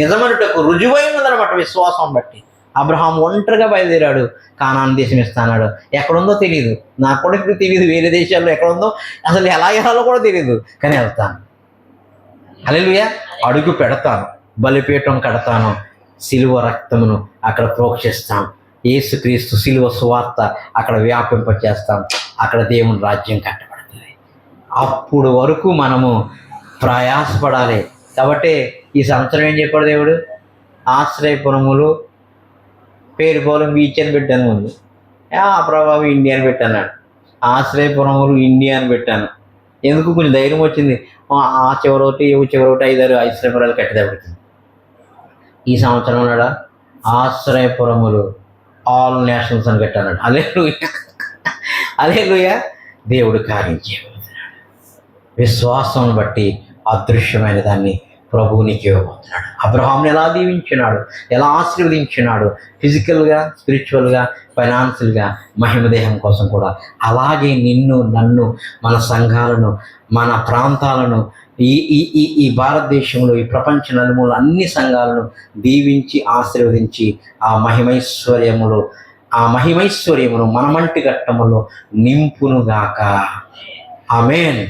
నిజమనుటకు రుజువైనదనమాట విశ్వాసం బట్టి. అబ్రహాం ఒంటరిగా బయలుదేరాడు. కానాను దేశం ఇస్తాన్నాడు. ఎక్కడుందో తెలియదు, నాకు కూడా ఇప్పుడు తెలియదు, వేరే దేశాల్లో ఎక్కడుందో అసలు ఎలా వెళ్ళాలో కూడా తెలియదు, కానీ వెళ్తాను. హల్లెలూయా. అడుగు పెడతాను, బలిపీఠం కడతాను, సిలువ రక్తమును అక్కడ ప్రోక్షిస్తాం, యేసుక్రీస్తు సిలువ సువార్త అక్కడ వ్యాపింపచేస్తాం, అక్కడ దేవుని రాజ్యం కట్టబడుతుంది. అప్పుడు వరకు మనము ప్రయాసపడాలి. కాబట్టి ఈ సంవత్సరం ఏం చెప్పాడు దేవుడు? ఆశ్రయపురములు పేరుపోలం బీచ్ అని పెట్టాను ముందు. ప్రభావం ఇండియా అని పెట్టాను. ఆశ్రయపురములు ఇండియా అని పెట్టాను. ఎందుకు? కొంచెం ధైర్యం వచ్చింది. ఆ చివరొకటి, చివరొకటి, 5-6 ఆశ్రయపురాలు కట్టేదబడుతుంది. ఈ సంవత్సరం నాడా ఆశ్రయపురములు ఆల్ నేషనల్స్ అని పెట్టాడు. హల్లెలూయా. హల్లెలూయా. దేవుడు కార్యం చేయబోతున్నాడు. విశ్వాసం బట్టి అదృశ్యమైన దాన్ని ప్రభువునికి ఇవ్వబోతున్నాడు. అబ్రహాంని ఎలా దీవించినాడు, ఎలా ఆశీర్వదించినాడు, ఫిజికల్గా, స్పిరిచువల్గా, ఫైనాన్షియల్గా, మహిమదేహం కోసం కూడా అలాగే నిన్ను, నన్ను, మన సంఘాలను, మన ప్రాంతాలను, ఈ భారతదేశంలో, ఈ ప్రపంచ నలుమూల అన్ని సంఘాలను దీవించి ఆశీర్వదించి ఆ మహిమైశ్వర్యమును మనమంటి ఘట్టములో నింపునుగాక. ఆమేన్.